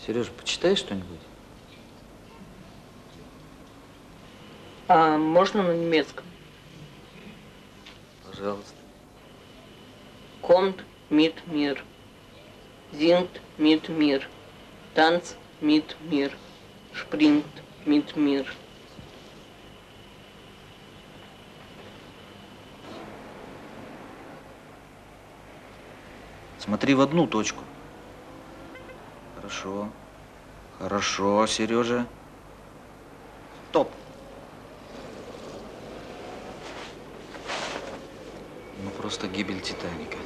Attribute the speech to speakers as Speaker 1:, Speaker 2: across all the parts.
Speaker 1: Сережа, почитай что-нибудь.
Speaker 2: А можно на немецком?
Speaker 1: Пожалуйста.
Speaker 2: Kommt mit mir. Singt mit mir. Tanzt mit mir. Springt mit mir.
Speaker 1: Смотри в одну точку. Хорошо. Хорошо, Сережа. Стоп. Ну, просто гибель Титаника.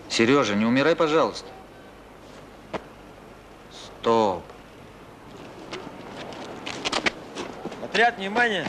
Speaker 1: Сережа, не умирай, пожалуйста. Стоп.
Speaker 3: Отряд, внимание!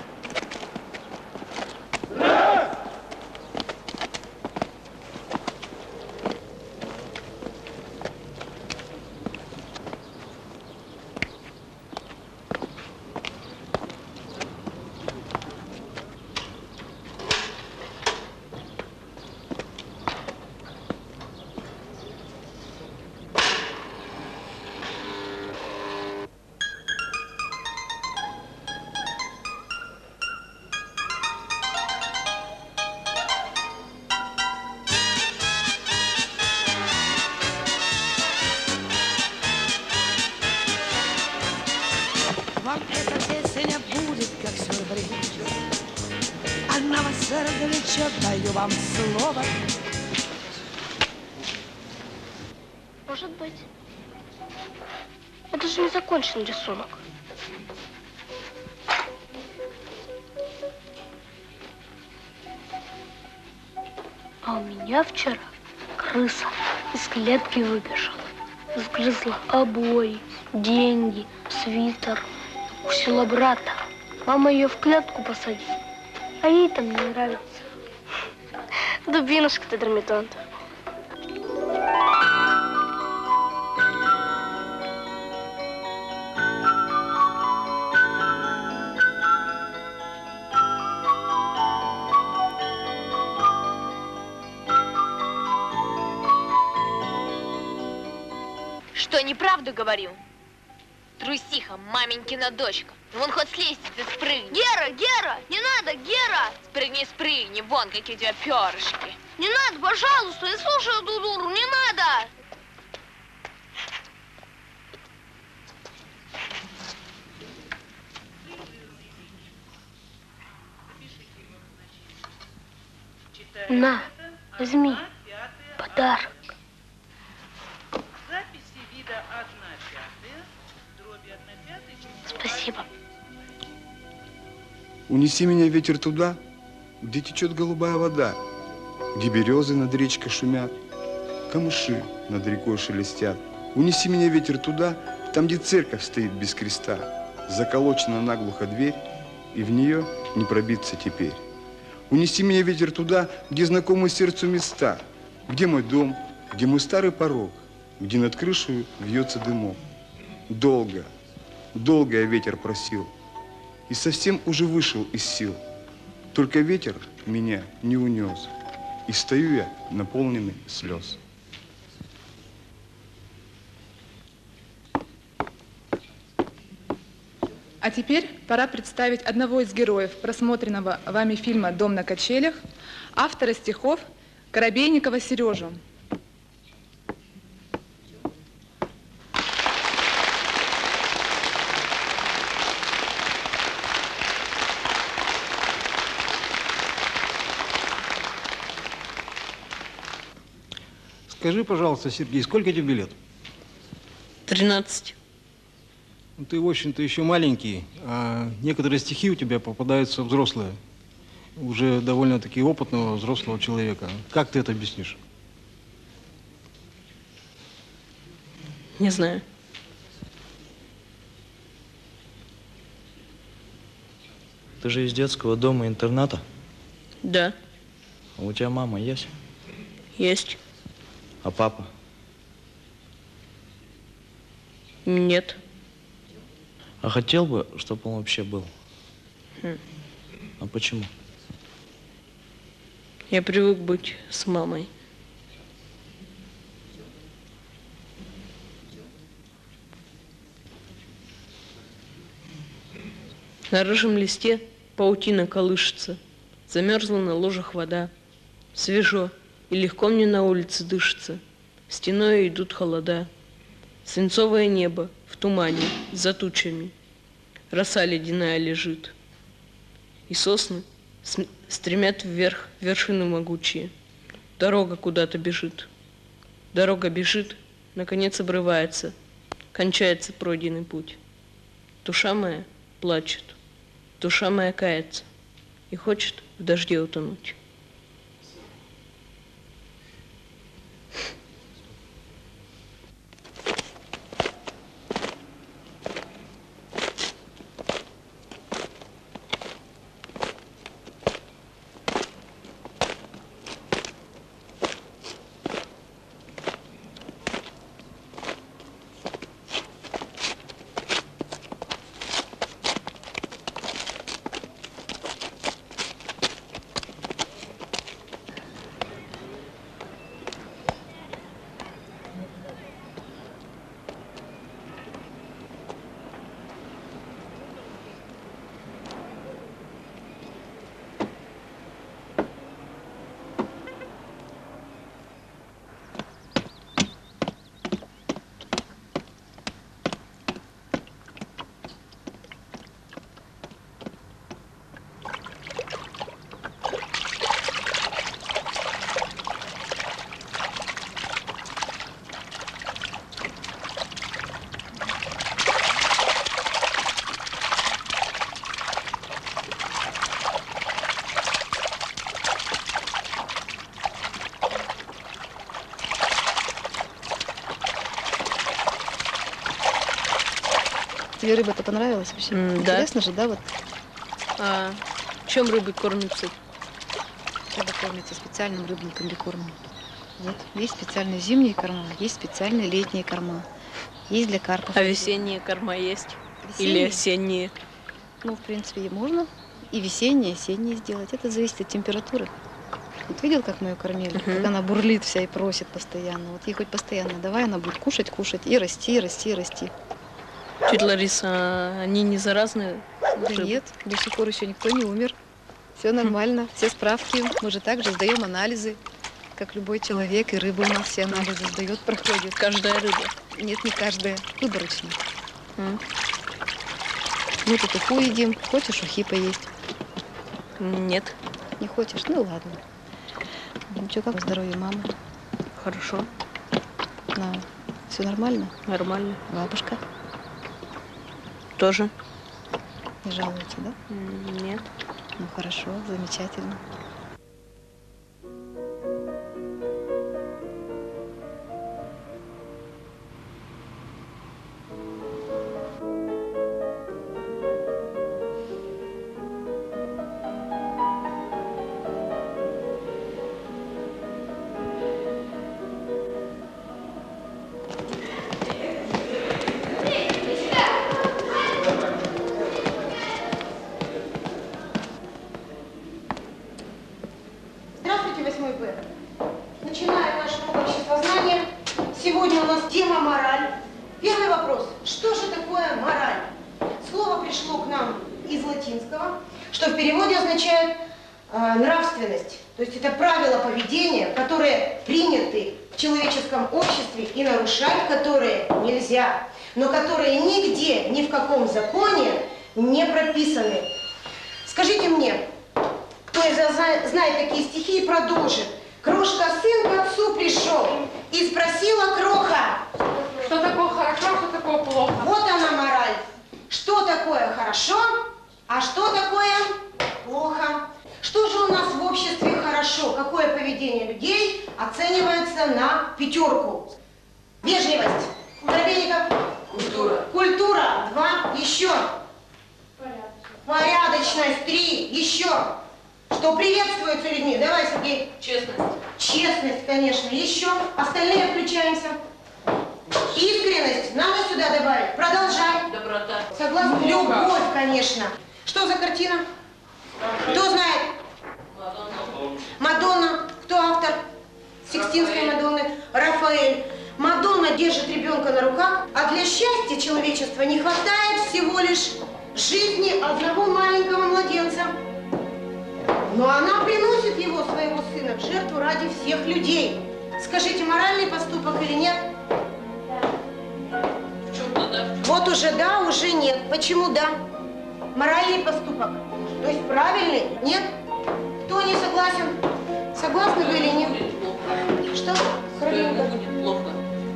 Speaker 4: Вам эта песня будет как сюрприз. Она вас развлечет, даю вам слово.
Speaker 5: Может быть. Это же не закончен рисунок. А у меня вчера крыса из клетки выбежала. Сгрызла обои, деньги, свитер. Укусила брата. Мама ее в клетку посадила. А ей там не нравится. Дубинушка ты, дормитонт.
Speaker 6: Что, неправду говорю? Трусиха, маменькина дочка. Вон хоть с лестницы спрыгни.
Speaker 5: Гера, Гера, не надо, Гера!
Speaker 6: Спрыгни, спрыгни, вон какие у тебя перышки.
Speaker 5: Не надо, пожалуйста, я слушаю эту дуру, не надо! На, возьми, подарок. Спасибо.
Speaker 7: Унеси меня, ветер, туда, где течет голубая вода, где березы над речкой шумят, камыши над рекой шелестят. Унеси меня, ветер, туда, там, где церковь стоит без креста, заколочена наглухо дверь, и в нее не пробиться теперь. Унеси меня, ветер, туда, где знакомы сердцу места, где мой дом, где мой старый порог, где над крышей вьется дымок. Долго, долго я ветер просил, и совсем уже вышел из сил. Только ветер меня не унес, и стою я наполненный слез.
Speaker 8: А теперь пора представить одного из героев просмотренного вами фильма «Дом на качелях», автора стихов Коробейникова Сережу.
Speaker 3: Скажи, пожалуйста, Сергей, сколько тебе лет?
Speaker 2: 13.
Speaker 3: Ну, ты, в общем-то, еще маленький, а некоторые стихи у тебя попадаются взрослые, уже довольно-таки опытного взрослого человека. Как ты это объяснишь?
Speaker 2: Не знаю.
Speaker 9: Ты же из детского дома-интерната?
Speaker 2: Да.
Speaker 9: А у тебя мама есть?
Speaker 2: Есть.
Speaker 9: А папа?
Speaker 2: Нет.
Speaker 9: А хотел бы, чтобы он вообще был? А почему?
Speaker 2: Я привык быть с мамой. На рыжем листе паутина колышется, замерзла на ложах вода. Свежо и легко мне на улице дышится, стеною идут холода. Свинцовое небо в тумане, за тучами, роса ледяная лежит. И сосны стремят вверх вершины могучие. Дорога куда-то бежит. Дорога бежит, наконец обрывается, кончается пройденный путь. Душа моя плачет, душа моя кается и хочет в дожде утонуть.
Speaker 10: Тебе рыба-то понравилась вообще? Интересно же, да, вот?
Speaker 2: А чем рыбы кормятся?
Speaker 10: Рыба кормится специальным рыбным комбикормом. Вот. Есть специальные зимние корма, есть специальные летние корма. Есть для карпов.
Speaker 2: А весенние корма есть?
Speaker 10: Весенние?
Speaker 2: Или осенние?
Speaker 10: Ну, в принципе, и можно и весенние, и осенние сделать. Это зависит от температуры. Вот видел, как мы ее кормили? Как она бурлит вся и просит постоянно. Вот ей хоть постоянно давай, она будет кушать, кушать и расти, расти, расти.
Speaker 2: Тетя Лариса, они не заразные?
Speaker 10: Да нет, до сих пор еще никто не умер. Все нормально, все справки. Мы же также сдаем анализы, как любой человек. И рыба у нас все анализы сдает, проходит.
Speaker 2: Каждая рыба?
Speaker 10: Нет, не каждая. Выборочно. Мы тут уху едим. Хочешь ухи поесть?
Speaker 2: Нет.
Speaker 10: Не хочешь? Ну ладно. Ничего, как здоровье мамы?
Speaker 2: Хорошо.
Speaker 10: Все нормально?
Speaker 2: Нормально.
Speaker 10: Бабушка?
Speaker 2: Тоже.
Speaker 10: Не жалуется, да?
Speaker 2: Нет.
Speaker 10: Ну хорошо, замечательно.
Speaker 11: Сегодня у нас тема «Мораль». Первый вопрос. Что же такое мораль? Слово пришло к нам из латинского, что в переводе означает нравственность. То есть это правила поведения, которые приняты в человеческом обществе и нарушать которые нельзя, но которые нигде, ни в каком законе не прописаны. Скажите мне, кто из вас знает такие стихи и продолжит. Крошка сын к отцу пришел и спросила кроха.
Speaker 12: Что такое хорошо, что такое плохо?
Speaker 11: Вот она мораль. Что такое хорошо, а что такое плохо? Что же у нас в обществе хорошо? Какое поведение людей оценивается на 5? Вежливость. Коробейников. Культура. Культура. 2. Еще. Порядочность. 3. Еще. Что приветствуется людьми? Давай, Сергей.
Speaker 2: Честность.
Speaker 11: Честность, конечно. Еще. Остальные включаемся. Искренность. Надо сюда добавить. Продолжай.
Speaker 2: Доброта.
Speaker 11: Согласна? Любовь, конечно. Что за картина? Кто знает? Мадонна. Кто автор Сикстинской Мадонны? Рафаэль. Мадонна держит ребенка на руках, а для счастья человечества не хватает всего лишь жизни одного маленького младенца. Но она приносит его, своего сына, в жертву ради всех людей. Скажите, моральный поступок или нет? Вот уже да, уже нет. Почему да? Моральный поступок. То есть правильный? Нет? Кто не согласен? Согласны вы или нет? Что?
Speaker 2: Ему будет плохо.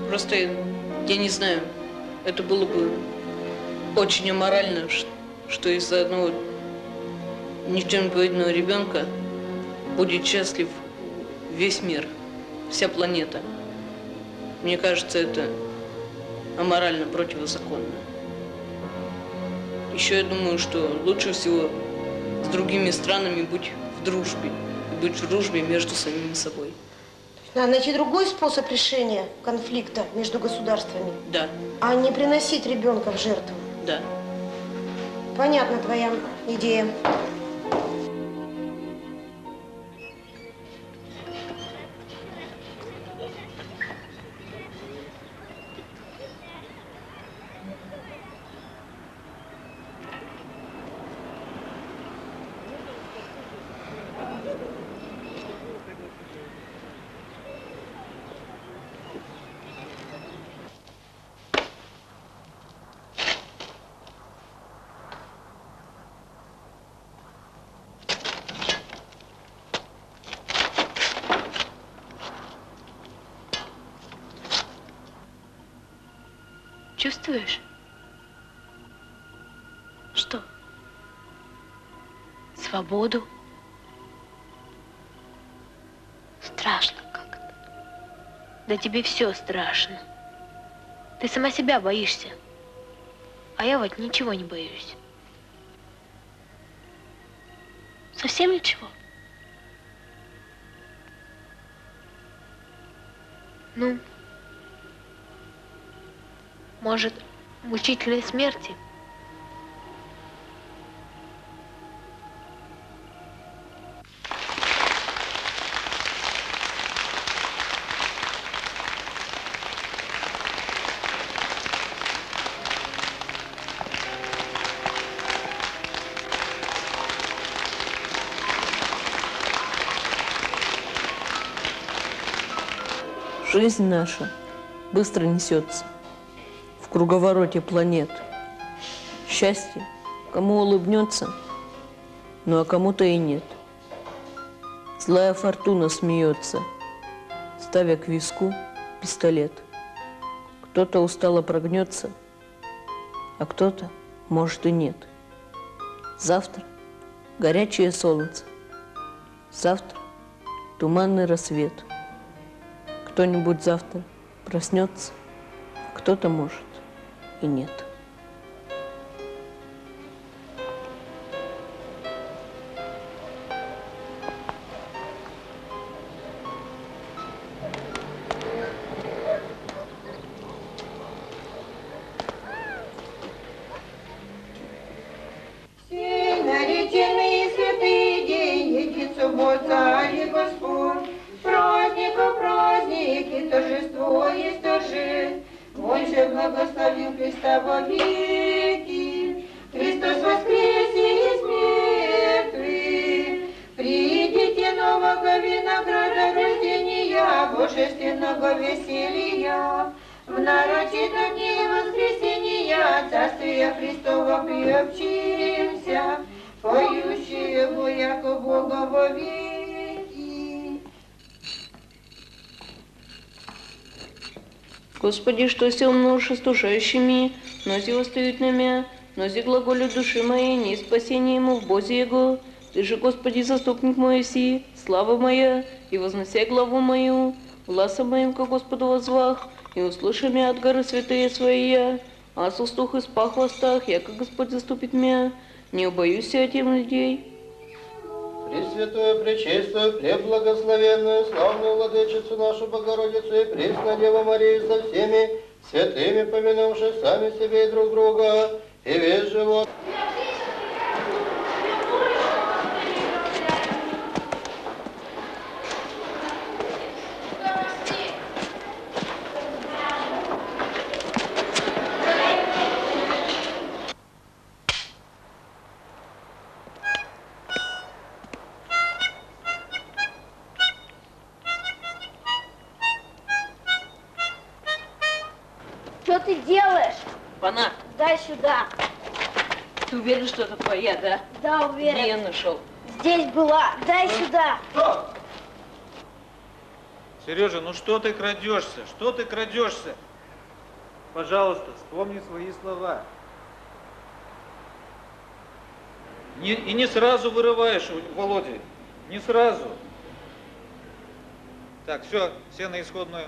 Speaker 2: Просто я не знаю. Это было бы очень аморально, что из-за одного ни в чем не повинного ребенка будет счастлив весь мир, вся планета. Мне кажется, это аморально, противозаконно. Еще я думаю, что лучше всего с другими странами быть в дружбе. И быть в дружбе между самими собой.
Speaker 11: Надо найти другой способ решения конфликта между государствами.
Speaker 2: Да.
Speaker 11: А не приносить ребенка в жертву.
Speaker 2: Да.
Speaker 11: Понятна твоя идея.
Speaker 5: Чувствуешь? Что? Свободу? Страшно как-то. Да тебе все страшно. Ты сама себя боишься. А я вот ничего не боюсь. Совсем ничего? Ну, может, мучительной смерти?
Speaker 2: Жизнь наша быстро несется в круговороте планет. Счастье кому улыбнется, ну а кому-то и нет. Злая фортуна смеется, ставя к виску пистолет. Кто-то устало прогнется, а кто-то, может, и нет. Завтра горячее солнце, завтра туманный рассвет. Кто-нибудь завтра проснется, а кто-то, может, и нет.
Speaker 13: Сей нареченный и святый день, един суббота и Господь, праздника праздник и торжество есть торжеств. Больше благословил Христа во веки. Христос воскресе из мертвых. Придите нового винограда рождения, божественного веселья. В нарочитом дне воскресения Царствия Христова приобщимся, поющего яко Бога во веки.
Speaker 2: Господи, что сил множествующими, носи восстают на мя, носи глаголю души моей, не спасение ему в Бозе Его. Ты же, Господи, заступник мой си, слава моя, и вознося главу мою, гласом моим ко Господу возвах, и услыши мя от горы святые свои, а с устух и спах хвостах, яко Господь заступит мя, не убоюсь я тем людей.
Speaker 14: Пресвятую, пречистую, преблагословенную, славную владычицу нашу Богородицу и пресно Деву Марию со всеми святыми, помянувши сами себе и друг друга, и весь живот.
Speaker 5: Что ты делаешь?
Speaker 2: Пана,
Speaker 5: Дай сюда.
Speaker 2: ты уверен, что это твоя, да?
Speaker 5: Да, уверен.
Speaker 2: Где я нашел?
Speaker 5: Здесь была. Дай сюда.
Speaker 15: Сережа, ну что ты крадешься? Что ты крадешься? Пожалуйста, вспомни свои слова. И не сразу вырываешь у Володи. Не сразу. Так, все на исходную.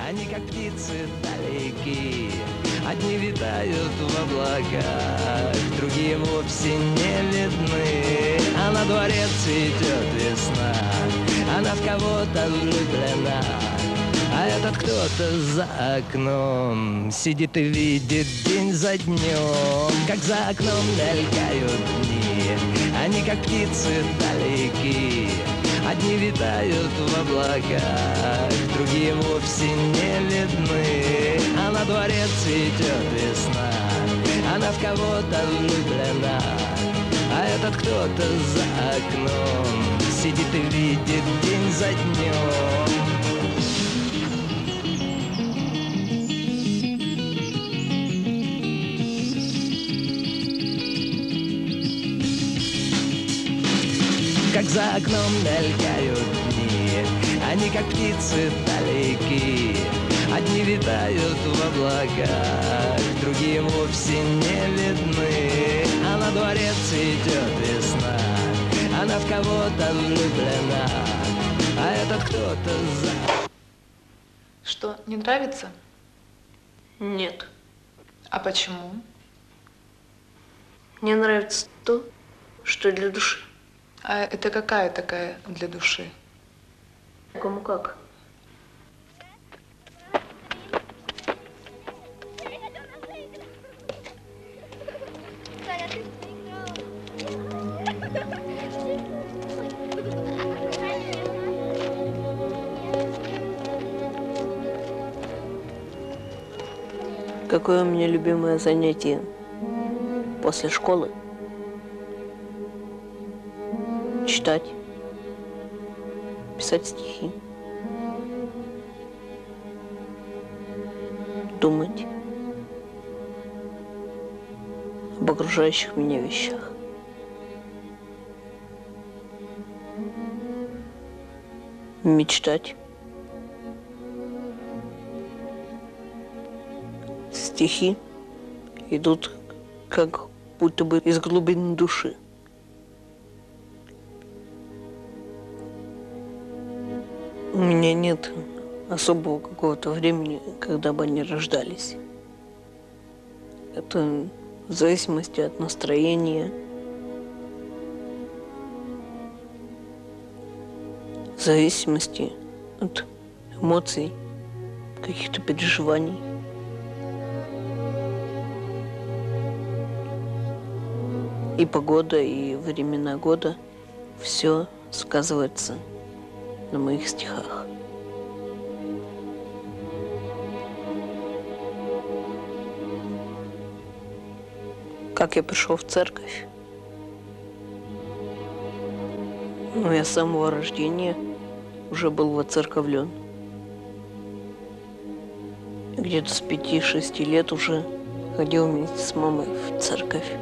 Speaker 16: Они как птицы далеки, одни витают в облаках, другие вовсе не видны. А на дворе цветет весна, она в кого-то влюблена, а этот кто-то за окном сидит и видит день за днем, как за окном мелькают дни. Они как птицы далеки, одни витают в облаках, другие вовсе не видны. А на дворе цветет весна, она в кого-то влюблена, а этот кто-то за окном сидит и видит день за днем. Как за окном мелькают дни, они как птицы далеки, одни витают в облаках, другие вовсе не видны. А на дворе цветет весна, она в кого-то влюблена, а этот кто-то за...
Speaker 8: Что, не нравится?
Speaker 2: Нет.
Speaker 8: А почему?
Speaker 2: Мне нравится то, что для души.
Speaker 8: А это какая такая для души?
Speaker 2: Кому как? Какое у меня любимое занятие после школы? Читать, писать стихи, думать об окружающих меня вещах. Мечтать. Стихи идут как будто бы из глубины души. У меня нет особого какого-то времени, когда бы они рождались. Это в зависимости от настроения, в зависимости от эмоций, каких-то переживаний. И погода, и времена года – все сказывается на моих стихах. Как я пришел в церковь? Ну, я с самого рождения уже был воцерковлен. Где-то с 5-6 лет уже ходил вместе с мамой в церковь.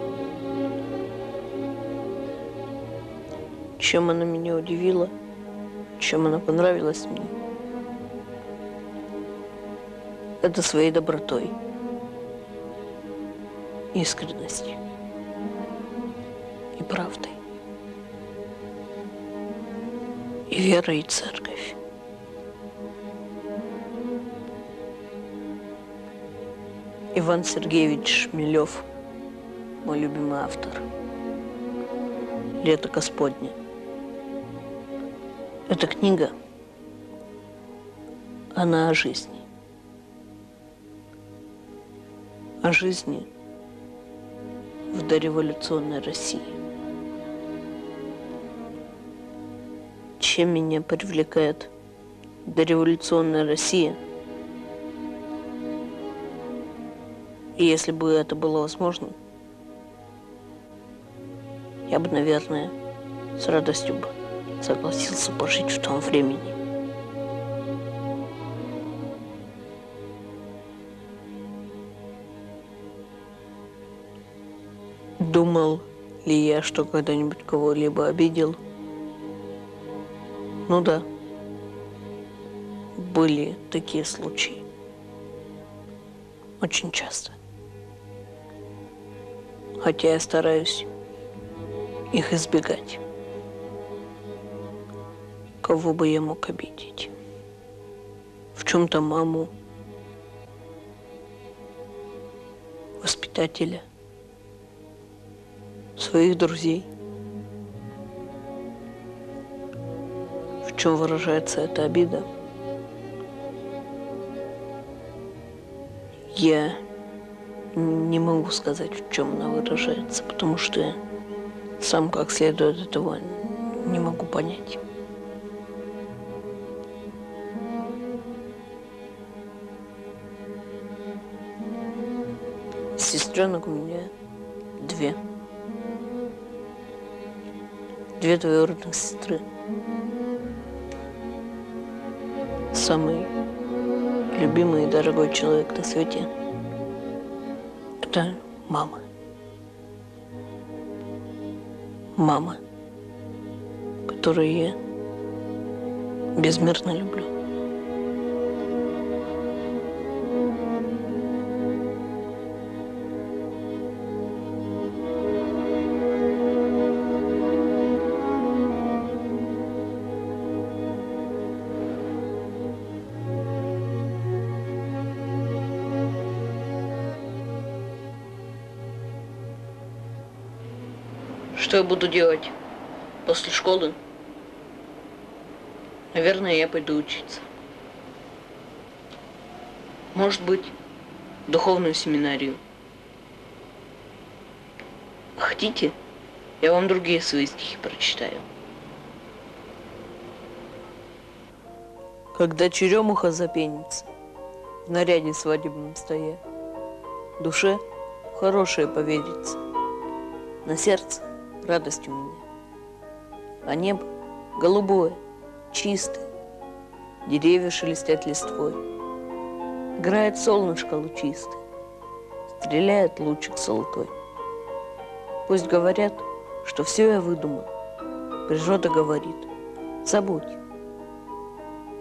Speaker 2: Чем она меня удивила? чем она понравилась мне, это своей добротой, искренностью и правдой, и верой, и церковь. Иван Сергеевич Шмелев, мой любимый автор. «Лето Господне». Эта книга, она о жизни. О жизни в дореволюционной России. Чем меня привлекает дореволюционная Россия? И если бы это было возможно, я бы, наверное, с радостью бы согласился пожить в том времени. Думал ли я, что когда-нибудь кого-либо обидел? Ну да, были такие случаи. Очень часто. Хотя я стараюсь их избегать. Кого бы я мог обидеть? В чем-то маму, воспитателя, своих друзей. В чем выражается эта обида? Я не могу сказать, в чем она выражается, потому что я сам как следует этого не могу понять. Сестренок у меня две. Две двоюродных сестры. Самый любимый и дорогой человек на свете – это мама. Мама, которую я безмерно люблю. Что я буду делать после школы? Наверное, я пойду учиться. Может быть, в духовную семинарию. Хотите, я вам другие свои стихи прочитаю. Когда черемуха запенится, в наряде свадебном стоя, душе хорошее поверится, на сердце радость у меня. А небо голубое, чистое, деревья шелестят листвой. Играет солнышко лучистое, стреляет лучик золотой. Пусть говорят, что все я выдумал, природа говорит, забудь.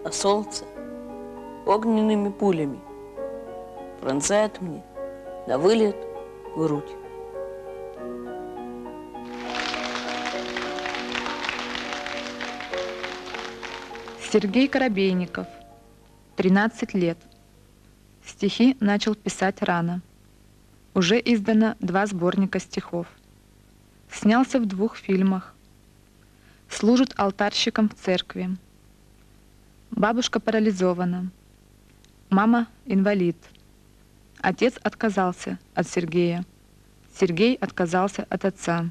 Speaker 2: А солнце огненными пулями пронзает мне на вылет грудь.
Speaker 8: Сергей Коробейников, 13 лет. Стихи начал писать рано. Уже издано 2 сборника стихов. Снялся в 2 фильмах. Служит алтарщиком в церкви. Бабушка парализована. Мама инвалид. Отец отказался от Сергея. Сергей отказался от отца.